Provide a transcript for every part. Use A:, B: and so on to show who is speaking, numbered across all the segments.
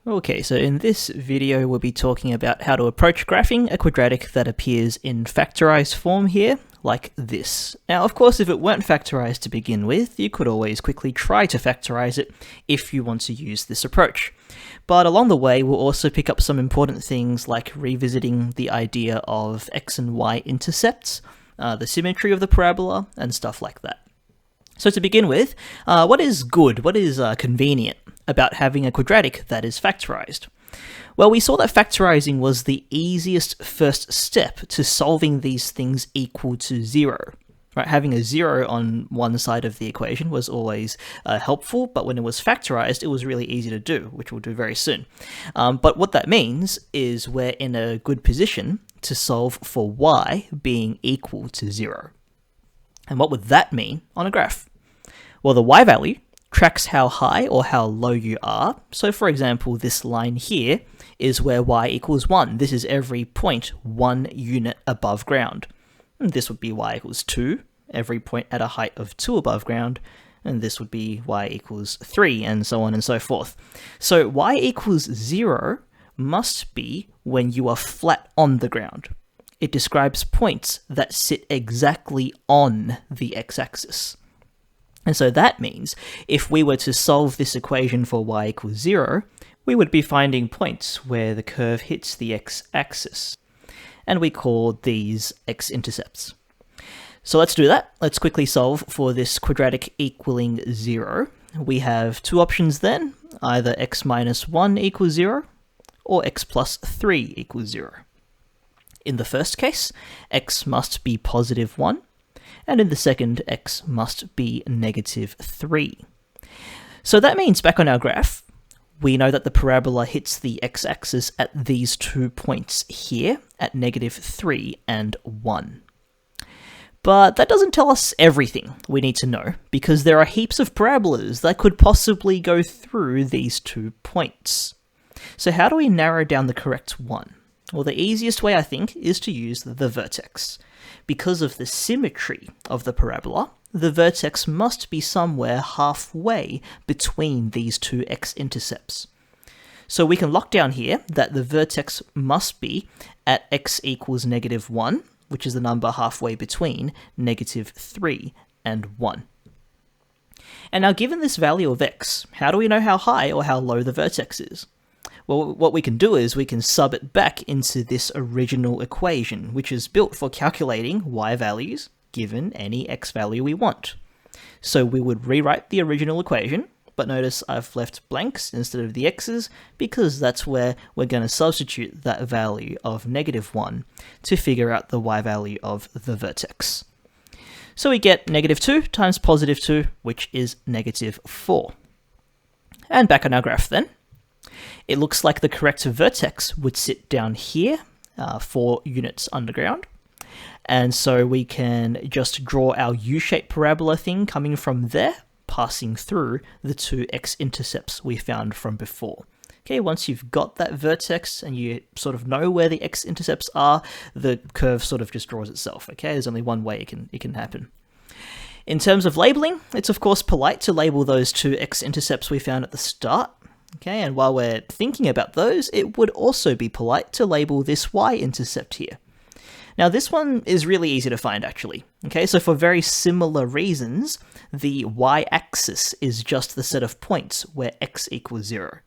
A: Okay, so in this video we'll be talking about how to approach graphing a quadratic that appears in factorized form here, like this. Now, of course, if it weren't factorized to begin with, you could always quickly try to factorize it if you want to use this approach. But along the way, we'll also pick up some important things like revisiting the idea of x and y intercepts, the symmetry of the parabola, and stuff like that. So to begin with, what is good, what is convenient about having a quadratic that is factorized? Well, we saw that factorizing was the easiest first step to solving these things equal to 0. Right? Having a 0 on one side of the equation was always helpful, but when it was factorized, it was really easy to do, which we'll do very soon. But what that means is we're in a good position to solve for y being equal to 0. And what would that mean on a graph? Well, the y value tracks how high or how low you are. So for example, this line here is where y equals 1. This is every point 1 unit above ground. And this would be y equals 2, every point at a height of 2 above ground. And this would be y equals 3, and so on and so forth. So y equals 0 must be when you are flat on the ground. It describes points that sit exactly on the x-axis. And so that means if we were to solve this equation for y equals 0, we would be finding points where the curve hits the x-axis. And we call these x-intercepts. So let's do that. Let's quickly solve for this quadratic equaling 0. We have two options then, either x minus 1 equals 0 or x plus 3 equals 0. In the first case, x must be positive 1. And in the second, x must be negative 3. So that means back on our graph, we know that the parabola hits the x-axis at these 2 points here, at negative 3 and 1. But that doesn't tell us everything we need to know, because there are heaps of parabolas that could possibly go through these 2 points. So how do we narrow down the correct one? Well, the easiest way, I think, is to use the vertex. Because of the symmetry of the parabola, the vertex must be somewhere halfway between these two x-intercepts. So we can lock down here that the vertex must be at x equals negative 1, which is the number halfway between negative 3 and 1. And now given this value of x, how do we know how high or how low the vertex is? Well, what we can do is we can sub it back into this original equation, which is built for calculating y values given any x value we want. So we would rewrite the original equation, but notice I've left blanks instead of the x's because that's where we're going to substitute that value of negative 1 to figure out the y value of the vertex. So we get negative 2 times positive 2, which is negative 4. And back on our graph then. It looks like the correct vertex would sit down here, 4 units underground. And so we can just draw our U-shaped parabola thing coming from there, passing through the 2 x-intercepts we found from before. Okay, once you've got that vertex and you sort of know where the x-intercepts are, the curve sort of just draws itself. Okay, there's only one way it can happen. In terms of labeling, it's of course polite to label those 2 x-intercepts we found at the start. Okay, and while we're thinking about those, it would also be polite to label this y-intercept here. Now this one is really easy to find actually. Okay, so for very similar reasons, the y-axis is just the set of points where x equals 0.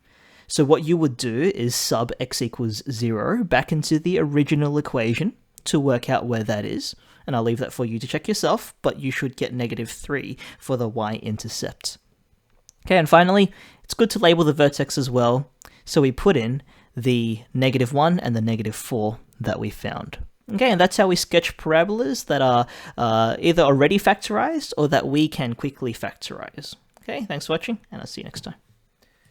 A: So what you would do is sub x equals 0 back into the original equation to work out where that is. And I'll leave that for you to check yourself, but you should get negative 3 for the y-intercept. Okay, and finally, it's good to label the vertex as well, so we put in the negative 1 and the negative 4 that we found. Okay, and that's how we sketch parabolas that are either already factorized or that we can quickly factorize. Okay, thanks for watching, and I'll see you next time.